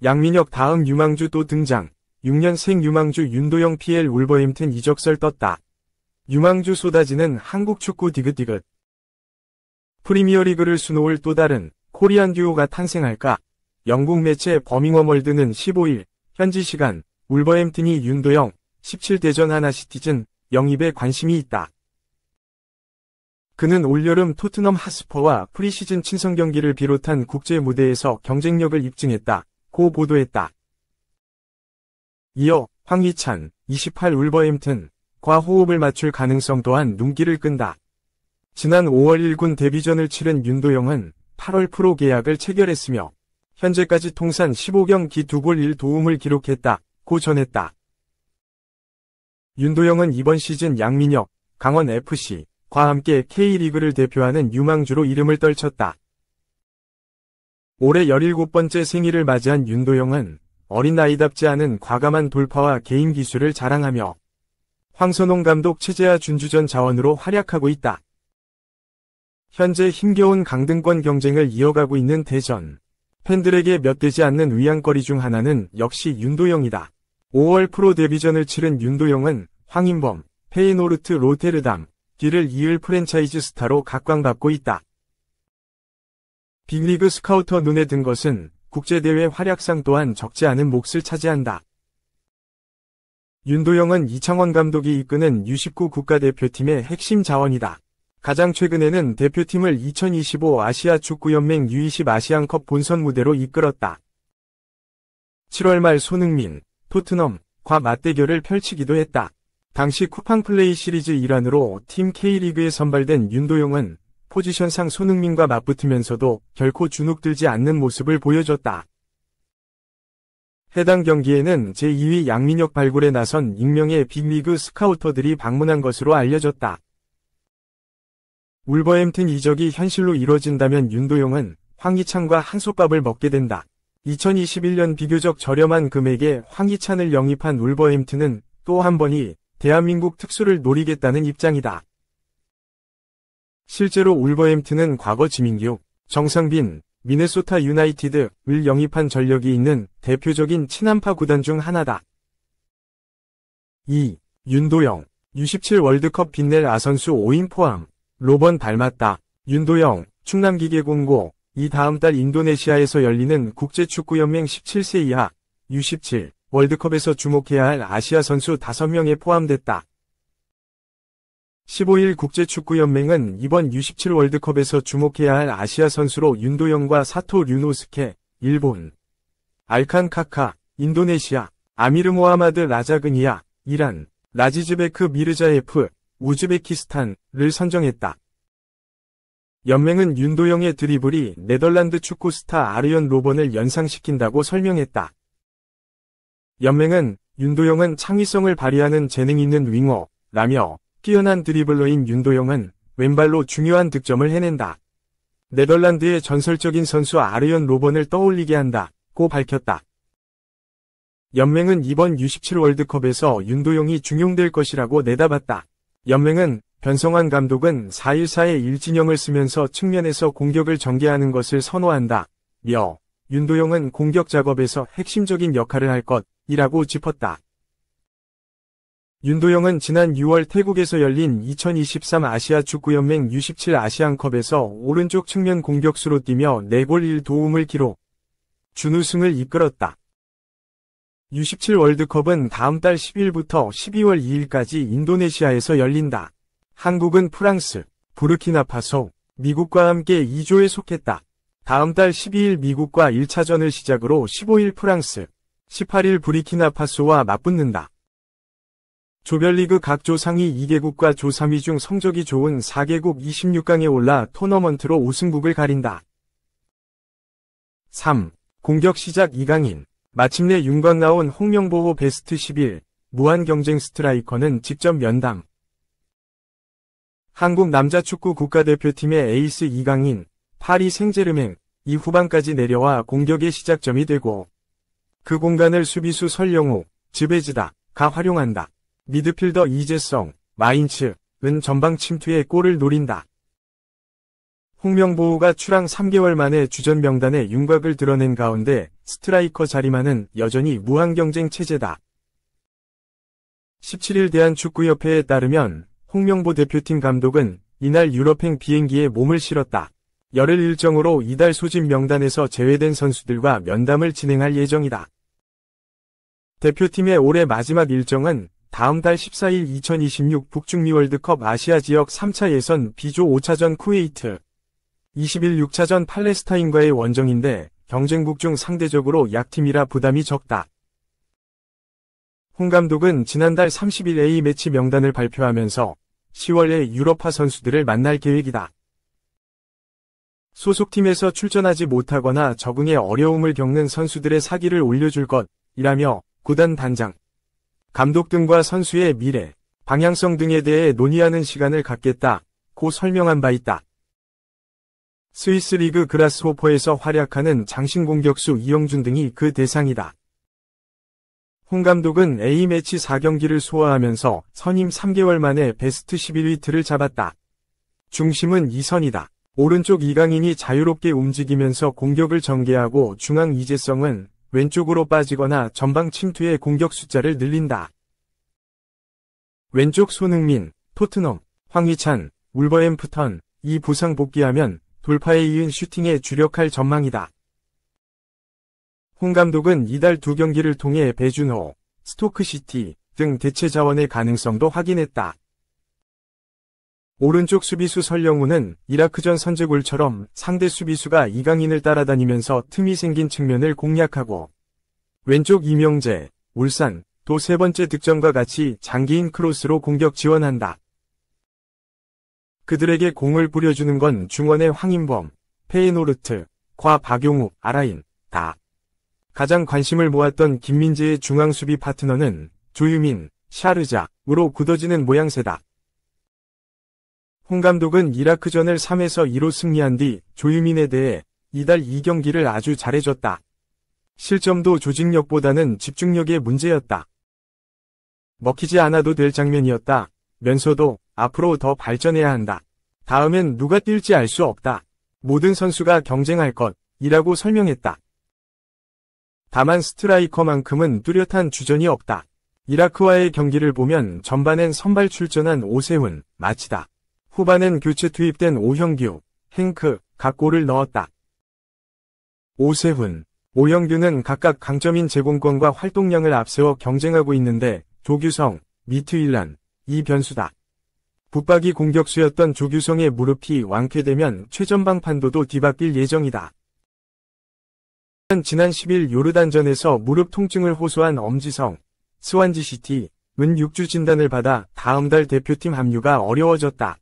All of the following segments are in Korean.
양민혁 다음 유망주 또 등장. 6년생 유망주 윤도영 PL 울버햄튼 이적설 떴다. 유망주 쏟아지는 한국 축구 디귿디귿. 프리미어리그를 수놓을 또 다른 코리안 듀오가 탄생할까? 영국 매체 버밍엄 월드는 15일 현지 시간 울버햄튼이 윤도영 17대전 하나시티즌 영입에 관심이 있다. 그는 올여름 토트넘 핫스퍼와 프리시즌 친선 경기를 비롯한 국제 무대에서 경쟁력을 입증했다고 보도했다. 이어 황희찬 28 울버햄튼과 호흡을 맞출 가능성 또한 눈길을 끈다. 지난 5월 1군 데뷔전을 치른 윤도영은 8월 프로 계약을 체결했으며 현재까지 통산 15경기 2골 1도움을 기록했다고 전했다. 윤도영은 이번 시즌 양민혁, 강원FC과 함께 K리그를 대표하는 유망주로 이름을 떨쳤다. 올해 17번째 생일을 맞이한 윤도영은 어린 나이답지 않은 과감한 돌파와 개인 기술을 자랑하며 황선홍 감독 체제와 준주전 자원으로 활약하고 있다. 현재 힘겨운 강등권 경쟁을 이어가고 있는 대전. 팬들에게 몇 되지 않는 위안거리 중 하나는 역시 윤도영이다. 5월 프로 데뷔전을 치른 윤도영은 황인범, 페이노르트 로테르담, 뒤를 이을 프랜차이즈 스타로 각광받고 있다. 빅리그 스카우터 눈에 든 것은 국제대회 활약상 또한 적지 않은 몫을 차지한다. 윤도영은 이창원 감독이 이끄는 U19 국가대표팀의 핵심 자원이다. 가장 최근에는 대표팀을 2025 아시아 축구연맹 U20 아시안컵 본선 무대로 이끌었다. 7월 말 손흥민, 토트넘과 맞대결을 펼치기도 했다. 당시 쿠팡 플레이 시리즈 일환으로 팀 K리그에 선발된 윤도영은 포지션상 손흥민과 맞붙으면서도 결코 주눅들지 않는 모습을 보여줬다. 해당 경기에는 제2위 양민혁 발굴에 나선 익명의 빅리그 스카우터들이 방문한 것으로 알려졌다. 울버햄튼 이적이 현실로 이뤄진다면 윤도영은 황희찬과 한솥밥을 먹게 된다. 2021년 비교적 저렴한 금액에 황희찬을 영입한 울버햄튼은 또 한 번이 대한민국 특수를 노리겠다는 입장이다. 실제로 울버햄튼은 과거 지민규, 정상빈, 미네소타 유나이티드를 영입한 전력이 있는 대표적인 친한파 구단 중 하나다. 2. 윤도영, U17 월드컵 빛낼 아선수 5인 포함. 로번 닮았다. 윤도영, 충남기계 공고. 이 다음 달 인도네시아에서 열리는 국제축구연맹 17세 이하 U17 월드컵에서 주목해야 할 아시아 선수 5명에 포함됐다. 15일 국제축구연맹은 이번 U17 월드컵에서 주목해야 할 아시아 선수로 윤도영과 사토 류노스케, 일본, 알칸 카카, 인도네시아, 아미르 모하마드 라자그니아, 이란, 라지즈베크 미르자예프, 우즈베키스탄을 선정했다. 연맹은 윤도영의 드리블이 네덜란드 축구 스타 아르연 로번을 연상시킨다고 설명했다. 연맹은 윤도영은 창의성을 발휘하는 재능 있는 윙어라며 뛰어난 드리블러인 윤도영은 왼발로 중요한 득점을 해낸다. 네덜란드의 전설적인 선수 아르연 로번을 떠올리게 한다고 밝혔다. 연맹은 이번 U17 월드컵에서 윤도영이 중용될 것이라고 내다봤다. 연맹은 변성환 감독은 4-1-4의 일진영을 쓰면서 측면에서 공격을 전개하는 것을 선호한다며 윤도영은 공격 작업에서 핵심적인 역할을 할 것이라고 짚었다. 윤도영은 지난 6월 태국에서 열린 2023 아시아 축구연맹 U17 아시안컵에서 오른쪽 측면 공격수로 뛰며 4골 1도움을 기록. 준우승을 이끌었다. U17 월드컵은 다음 달 10일부터 12월 2일까지 인도네시아에서 열린다. 한국은 프랑스, 부르키나파소, 미국과 함께 2조에 속했다. 다음 달 12일 미국과 1차전을 시작으로 15일 프랑스, 18일 부르키나파소와 맞붙는다. 조별리그 각 조 상위 2개국과 조 3위 중 성적이 좋은 4개국 26강에 올라 토너먼트로 우승국을 가린다. 3. 공격 시작 이강인. 마침내 윤곽 나온 홍명보호 베스트 11. 무한경쟁 스트라이커는 직접 면담. 한국 남자축구 국가대표팀의 에이스 이강인, 파리 생제르맹, 이 후반까지 내려와 공격의 시작점이 되고 그 공간을 수비수 설영우, 즈베즈다가 활용한다. 미드필더 이재성, 마인츠은 전방 침투에 골을 노린다. 홍명보가 출항 3개월 만에 주전 명단에 윤곽을 드러낸 가운데 스트라이커 자리만은 여전히 무한 경쟁 체제다. 17일 대한축구협회에 따르면 홍명보 대표팀 감독은 이날 유럽행 비행기에 몸을 실었다. 열흘 일정으로 이달 소집 명단에서 제외된 선수들과 면담을 진행할 예정이다. 대표팀의 올해 마지막 일정은 다음 달 14일 2026 북중미 월드컵 아시아 지역 3차 예선 B조 5차전 쿠웨이트, 20일 6차전 팔레스타인과의 원정인데 경쟁국 중 상대적으로 약팀이라 부담이 적다. 홍 감독은 지난달 30일 A매치 명단을 발표하면서 10월에 유럽파 선수들을 만날 계획이다. 소속팀에서 출전하지 못하거나 적응에 어려움을 겪는 선수들의 사기를 올려줄 것이라며 구단 단장, 감독 등과 선수의 미래, 방향성 등에 대해 논의하는 시간을 갖겠다고 설명한 바 있다. 스위스 리그 그라스호퍼에서 활약하는 장신 공격수 이영준 등이 그 대상이다. 홍 감독은 A매치 4경기를 소화하면서 선임 3개월 만에 베스트 11위 틀을 잡았다. 중심은 이선이다. 오른쪽 이강인이 자유롭게 움직이면서 공격을 전개하고 중앙 이재성은 왼쪽으로 빠지거나 전방 침투해 공격 숫자를 늘린다. 왼쪽 손흥민, 토트넘, 황희찬, 울버햄프턴, 이 부상 복귀하면 돌파에 이은 슈팅에 주력할 전망이다. 홍 감독은 이달 2경기를 통해 배준호, 스토크시티 등 대체 자원의 가능성도 확인했다. 오른쪽 수비수 설영우는 이라크전 선제골처럼 상대 수비수가 이강인을 따라다니면서 틈이 생긴 측면을 공략하고, 왼쪽 이명재, 울산, 또 세 번째 득점과 같이 장기인 크로스로 공격 지원한다. 그들에게 공을 뿌려주는 건 중원의 황인범, 페에노르트, 과 박용욱, 아라인, 다. 가장 관심을 모았던 김민재의 중앙수비 파트너는 조유민, 샤르자으로 굳어지는 모양새다. 홍 감독은 이라크전을 3에서 2로 승리한 뒤 조유민에 대해 이달 2경기를 아주 잘해줬다. 실점도 조직력보다는 집중력의 문제였다. 먹히지 않아도 될 장면이었다. 면서도 앞으로 더 발전해야 한다. 다음엔 누가 뛸지 알 수 없다. 모든 선수가 경쟁할 것이라고 설명했다. 다만 스트라이커만큼은 뚜렷한 주전이 없다. 이라크와의 경기를 보면 전반엔 선발 출전한 오세훈, 마치다. 후반엔 교체 투입된 오형규, 행크, 각 골을 넣었다. 오세훈, 오형규는 각각 강점인 제공권과 활동량을 앞세워 경쟁하고 있는데 조규성, 미트윌란, 이 변수다. 붙박이 공격수였던 조규성의 무릎이 완쾌되면 최전방 판도도 뒤바뀔 예정이다. 지난 10일 요르단전에서 무릎 통증을 호소한 엄지성, 스완지시티는 6주 진단을 받아 다음 달 대표팀 합류가 어려워졌다.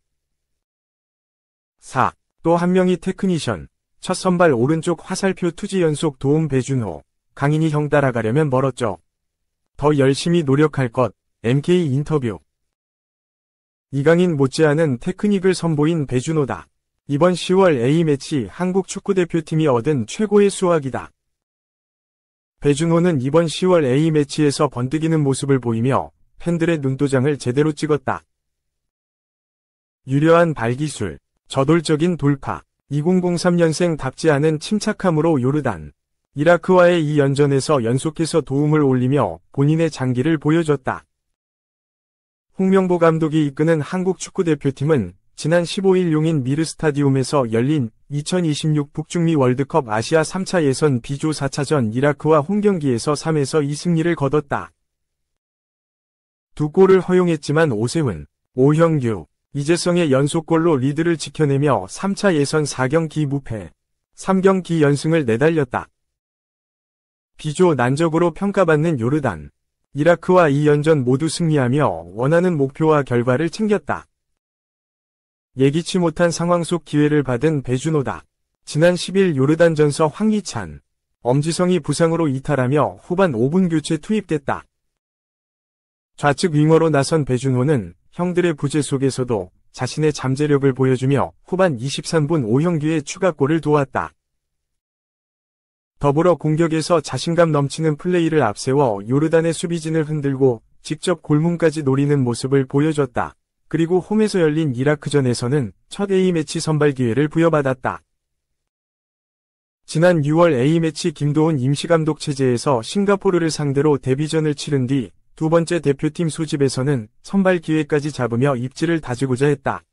4. 또 한 명이 테크니션, 첫 선발 오른쪽 화살표 투지 연속 도움 배준호, 강인이 형 따라가려면 멀었죠. 더 열심히 노력할 것, MK 인터뷰. 이강인 못지않은 테크닉을 선보인 배준호다. 이번 10월 A매치 한국 축구대표팀이 얻은 최고의 수확이다. 배준호는 이번 10월 A매치에서 번뜩이는 모습을 보이며 팬들의 눈도장을 제대로 찍었다. 유려한 발기술, 저돌적인 돌파, 2003년생답지 않은 침착함으로 요르단, 이라크와의 이 연전에서 연속해서 도움을 올리며 본인의 장기를 보여줬다. 홍명보 감독이 이끄는 한국 축구대표팀은 지난 15일 용인 미르스타디움에서 열린 2026 북중미 월드컵 아시아 3차 예선 B조 4차전 이라크와 홈경기에서 3에서 2승리를 거뒀다. 두 골을 허용했지만 오세훈, 오형규, 이재성의 연속골로 리드를 지켜내며 3차 예선 4경기 무패, 3경기 연승을 내달렸다. B조 난적으로 평가받는 요르단, 이라크와 이 연전 모두 승리하며 원하는 목표와 결과를 챙겼다. 예기치 못한 상황 속 기회를 받은 배준호다. 지난 10일 요르단전서 황희찬, 엄지성이 부상으로 이탈하며 후반 5분 교체 투입됐다. 좌측 윙어로 나선 배준호는 형들의 부재 속에서도 자신의 잠재력을 보여주며 후반 23분 오형규의 추가골을 도왔다. 더불어 공격에서 자신감 넘치는 플레이를 앞세워 요르단의 수비진을 흔들고 직접 골문까지 노리는 모습을 보여줬다. 그리고 홈에서 열린 이라크전에서는 첫 A매치 선발 기회를 부여받았다. 지난 6월 A매치 김도훈 임시감독 체제에서 싱가포르를 상대로 데뷔전을 치른 뒤 두 번째 대표팀 소집에서는 선발 기회까지 잡으며 입지를 다지고자 했다.